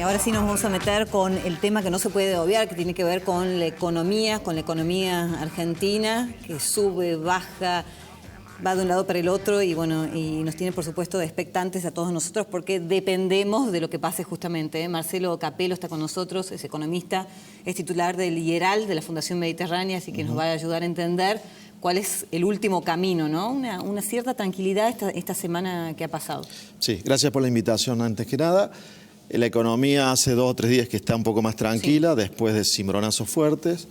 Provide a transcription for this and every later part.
ahora sí nos vamos a meter con el tema que no se puede obviar, que tiene que ver con la economía argentina, que sube, baja, va de un lado para el otro y bueno, y nos tiene por supuesto expectantes a todos nosotros porque dependemos de lo que pase justamente. Marcelo Capello está con nosotros, es economista, es titular del IERAL, de la Fundación Mediterránea, así que nos va a ayudar a entender cuál es el último camino, ¿no? Una cierta tranquilidad esta semana que ha pasado. Sí, gracias por la invitación antes que nada. La economía hace 2 o 3 días que está un poco más tranquila, después de cimbronazos fuertes.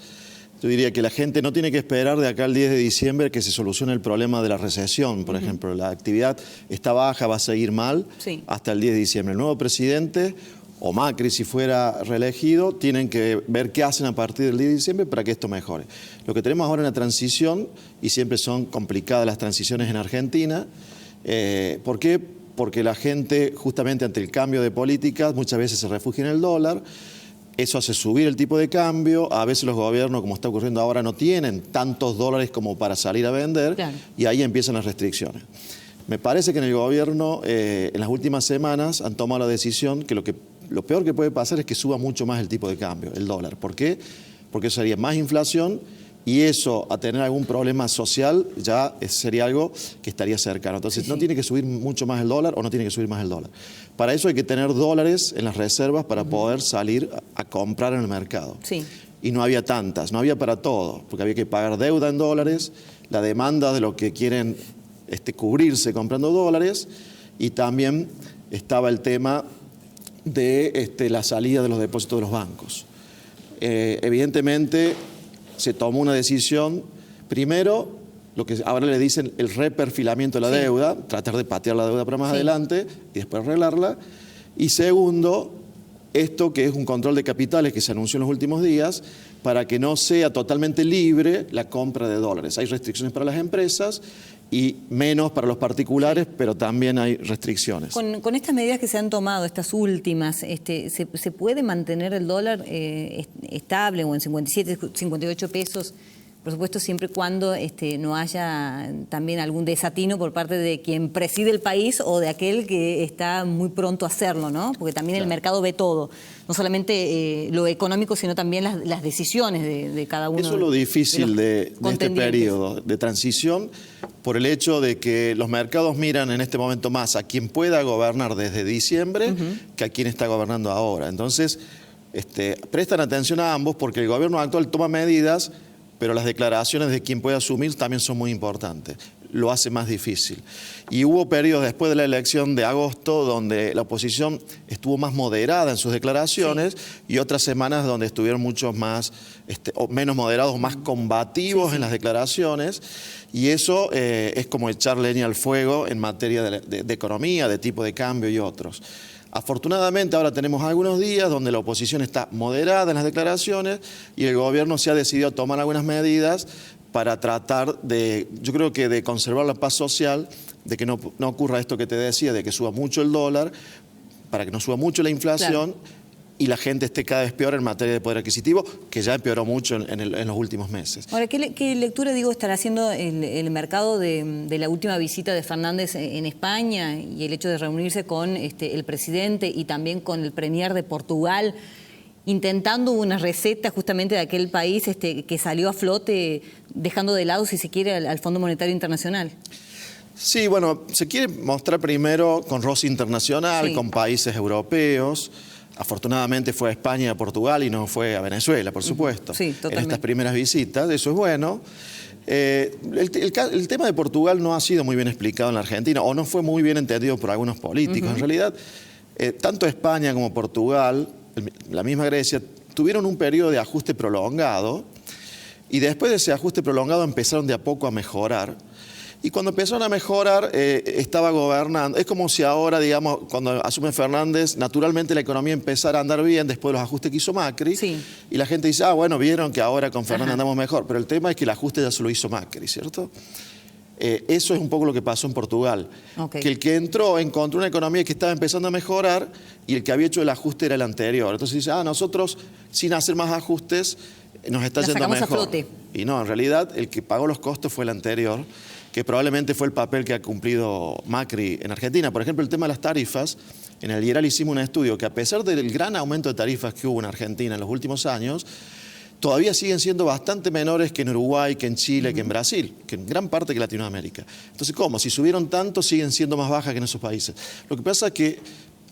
Yo diría que la gente no tiene que esperar de acá al 10 de diciembre que se solucione el problema de la recesión, por ejemplo. La actividad está baja, va a seguir mal hasta el 10 de diciembre. El nuevo presidente, o Macri si fuera reelegido, tienen que ver qué hacen a partir del 10 de diciembre para que esto mejore. Lo que tenemos ahora en la transición, y siempre son complicadas las transiciones en Argentina, ¿por qué? Porque la gente, justamente ante el cambio de políticas, muchas veces se refugia en el dólar. Eso hace subir el tipo de cambio. A veces los gobiernos, como está ocurriendo ahora, no tienen tantos dólares como para salir a vender, y ahí empiezan las restricciones. Me parece que en el gobierno, en las últimas semanas, han tomado la decisión que lo peor que puede pasar es que suba mucho más el tipo de cambio, el dólar. ¿Por qué? Porque eso sería más inflación, y eso, a tener algún problema social, ya sería algo que estaría cercano. Entonces, no tiene que subir mucho más el dólar o no tiene que subir más el dólar. Para eso hay que tener dólares en las reservas para poder salir a comprar en el mercado. Y no había tantas, no había para todo, porque había que pagar deuda en dólares, la demanda de lo que quieren cubrirse comprando dólares, y también estaba el tema de la salida de los depósitos de los bancos. Evidentemente, se tomó una decisión, primero, lo que ahora le dicen el reperfilamiento de la deuda, tratar de patear la deuda para más adelante y después arreglarla. Y segundo, esto que es un control de capitales que se anunció en los últimos días, para que no sea totalmente libre la compra de dólares. Hay restricciones para las empresas y menos para los particulares, pero también hay restricciones. Con estas medidas que se han tomado, estas últimas, ¿se puede mantener el dólar estable o en 57, 58 pesos? Por supuesto, siempre y cuando no haya también algún desatino por parte de quien preside el país o de aquel que está muy pronto a hacerlo, ¿no? Porque también el mercado ve todo, no solamente lo económico, sino también las decisiones de cada uno. Eso es lo difícil de este periodo de transición, por el hecho de que los mercados miran en este momento más a quien pueda gobernar desde diciembre que a quien está gobernando ahora. Entonces, prestan atención a ambos porque el gobierno actual toma medidas, pero las declaraciones de quien puede asumir también son muy importantes. Lo hace más difícil. Y hubo periodos después de la elección de agosto donde la oposición estuvo más moderada en sus declaraciones y otras semanas donde estuvieron muchos más, o menos moderados, más combativos en las declaraciones. Y eso es como echar leña al fuego en materia de economía, de tipo de cambio y otros. Afortunadamente ahora tenemos algunos días donde la oposición está moderada en las declaraciones y el gobierno se ha decidido tomar algunas medidas para tratar de, yo creo que de conservar la paz social, de que no ocurra esto que te decía, de que suba mucho el dólar, para que no suba mucho la inflación y la gente esté cada vez peor en materia de poder adquisitivo, que ya empeoró mucho en los últimos meses. Ahora, ¿qué lectura, estará haciendo el mercado de la última visita de Fernández en España y el hecho de reunirse con el presidente y también con el premier de Portugal, intentando una receta justamente de aquel país que salió a flote, dejando de lado, si se quiere, al Fondo Monetario Internacional? Sí, bueno, se quiere mostrar primero con roce internacional, con países europeos. Afortunadamente fue a España y a Portugal y no fue a Venezuela, por supuesto, en estas primeras visitas, eso es bueno. El tema de Portugal no ha sido muy bien explicado en la Argentina, o no fue muy bien entendido por algunos políticos. En realidad, tanto España como Portugal, la misma Grecia, tuvieron un periodo de ajuste prolongado, y después de ese ajuste prolongado empezaron de a poco a mejorar. Y cuando empezaron a mejorar, estaba gobernando. Es como si ahora, digamos, cuando asume Fernández, naturalmente la economía empezara a andar bien después de los ajustes que hizo Macri. Y la gente dice, bueno, vieron que ahora con Fernández andamos mejor. Pero el tema es que el ajuste ya se lo hizo Macri, ¿cierto? Eso es un poco lo que pasó en Portugal. Que el que encontró una economía que estaba empezando a mejorar y el que había hecho el ajuste era el anterior. Entonces dice, nosotros sin hacer más ajustes nos está yendo mejor. A flote. Y no, en realidad el que pagó los costos fue el anterior, que probablemente fue el papel que ha cumplido Macri en Argentina. Por ejemplo, el tema de las tarifas En el IERAL hicimos un estudio que a pesar del gran aumento de tarifas que hubo en Argentina en los últimos años, todavía siguen siendo bastante menores que en Uruguay, que en Chile, que en Brasil, que en gran parte de Latinoamérica. Entonces, ¿cómo? Si subieron tanto, siguen siendo más bajas que en esos países. Lo que pasa es que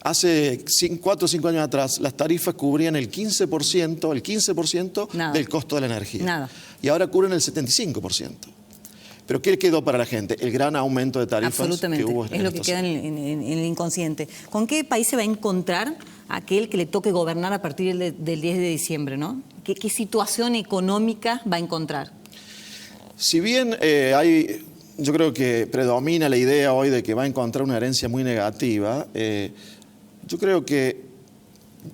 hace 4 o 5 años atrás, las tarifas cubrían el 15% del costo de la energía. Nada. Y ahora cubren el 75%. ¿Pero qué quedó para la gente? El gran aumento de tarifas que hubo en es lo que queda en el inconsciente. ¿Con qué país se va a encontrar aquel que le toque gobernar a partir del 10 de diciembre, ¿no? ¿Qué situación económica va a encontrar? Si bien yo creo que predomina la idea hoy de que va a encontrar una herencia muy negativa, yo creo que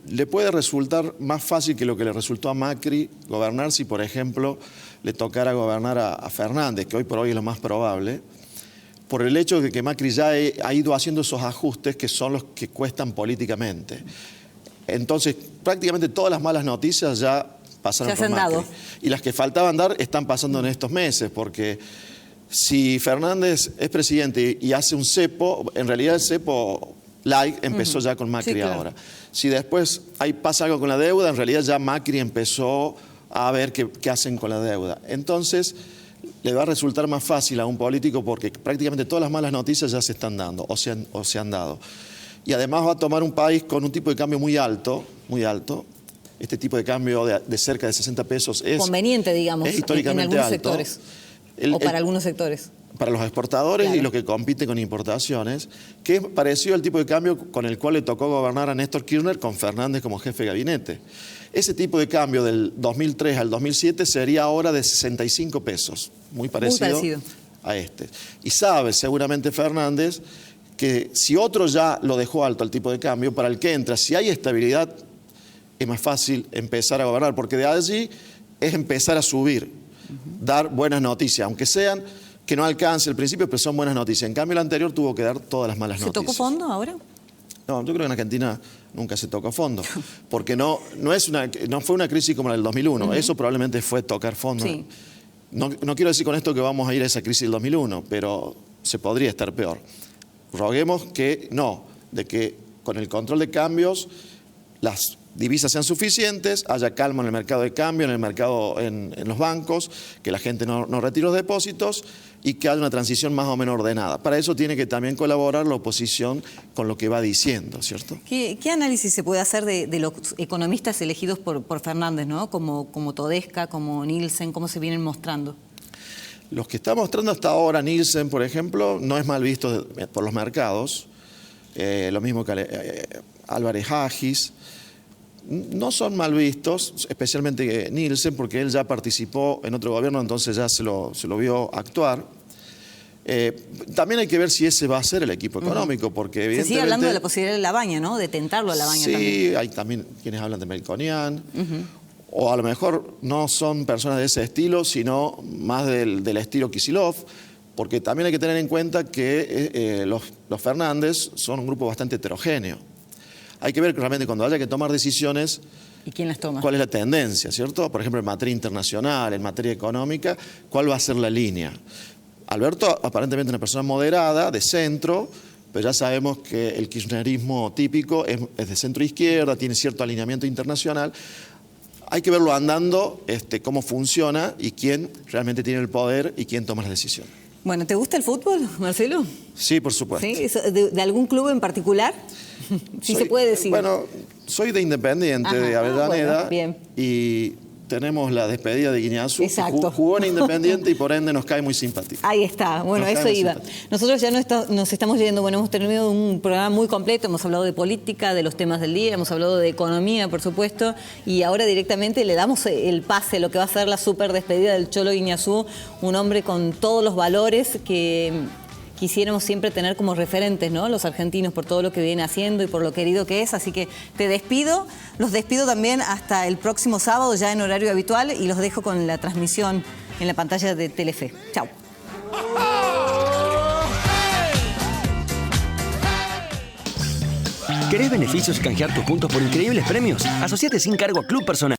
le puede resultar más fácil que lo que le resultó a Macri gobernar si, por ejemplo, le tocara gobernar a Fernández, que hoy por hoy es lo más probable, por el hecho de que Macri ya ha ido haciendo esos ajustes que son los que cuestan políticamente. Entonces, prácticamente todas las malas noticias ya pasaron por Macri. Y las que faltaban dar están pasando en estos meses, porque si Fernández es presidente y hace un cepo, en realidad el cepo light empezó ya con Macri ahora. Si después pasa algo con la deuda, en realidad ya Macri empezó a ver qué hacen con la deuda. Entonces, le va a resultar más fácil a un político porque prácticamente todas las malas noticias ya se están dando o se han dado. Y además va a tomar un país con un tipo de cambio muy alto, muy alto. Este tipo de cambio de cerca de 60 pesos es conveniente, digamos, es históricamente en algunos alto. Sectores. Para algunos sectores. Para los exportadores y los que compiten con importaciones, que es parecido al tipo de cambio con el cual le tocó gobernar a Néstor Kirchner con Fernández como jefe de gabinete. Ese tipo de cambio del 2003 al 2007 sería ahora de 65 pesos, muy parecido a este. Y sabe seguramente Fernández que si otro ya lo dejó alto al tipo de cambio, para el que entra, si hay estabilidad, es más fácil empezar a gobernar, porque de allí es empezar a subir, dar buenas noticias, aunque sean que no alcance el principio, pero son buenas noticias. En cambio, el anterior tuvo que dar todas las malas noticias. ¿Se tocó fondo ahora? No, yo creo que en Argentina nunca se tocó fondo, porque no fue una crisis como la del 2001. Eso probablemente fue tocar fondo. Sí. No quiero decir con esto que vamos a ir a esa crisis del 2001, pero se podría estar peor. Roguemos que no, de que con el control de cambios las divisas sean suficientes, haya calma en el mercado de cambio, en el mercado, en los bancos, que la gente no retire los depósitos y que haya una transición más o menos ordenada. Para eso tiene que también colaborar la oposición con lo que va diciendo, ¿cierto? ¿Qué análisis se puede hacer de los economistas elegidos por Fernández, ¿no? Como Todesca, como Nielsen, cómo se vienen mostrando? Los que está mostrando hasta ahora Nielsen, por ejemplo, no es mal visto por los mercados, lo mismo que Álvarez Agis. No son mal vistos, especialmente Nielsen, porque él ya participó en otro gobierno, entonces ya se lo vio actuar. También hay que ver si ese va a ser el equipo económico, porque evidentemente... Se sigue hablando de la posibilidad de Labaña, ¿no? De tentarlo a Labaña también. Sí, hay también quienes hablan de Melconian, o a lo mejor no son personas de ese estilo, sino más del estilo Kicillof, porque también hay que tener en cuenta que los Fernández son un grupo bastante heterogéneo. Hay que ver que realmente cuando haya que tomar decisiones, ¿y quién las toma? ¿Cuál es la tendencia, cierto? Por ejemplo, en materia internacional, en materia económica, ¿cuál va a ser la línea? Alberto, aparentemente una persona moderada, de centro, pero ya sabemos que el kirchnerismo típico es de centro izquierda, tiene cierto alineamiento internacional. Hay que verlo andando, cómo funciona y quién realmente tiene el poder y quién toma las decisiones. Bueno, ¿te gusta el fútbol, Marcelo? Sí, por supuesto. ¿Sí? ¿De algún club en particular? Sí, se puede decir. Bueno, soy de Independiente, de Avellaneda, bueno, bien. Y tenemos la despedida de Guiñazú. Exacto. Jugó en Independiente y por ende nos cae muy simpático. Ahí está, bueno, eso iba. Nosotros ya nos estamos yendo, bueno, hemos tenido un programa muy completo, hemos hablado de política, de los temas del día, hemos hablado de economía, por supuesto, y ahora directamente le damos el pase, lo que va a ser la súper despedida del Cholo Guiñazú, un hombre con todos los valores que quisiéramos siempre tener como referentes, ¿no? Los argentinos, por todo lo que viene haciendo y por lo querido que es. Así que te despido, los despido también hasta el próximo sábado, ya en horario habitual, y los dejo con la transmisión en la pantalla de Telefe. Chau. ¿Querés beneficios y canjear tus puntos por increíbles premios? Asociate sin cargo a Club Personal.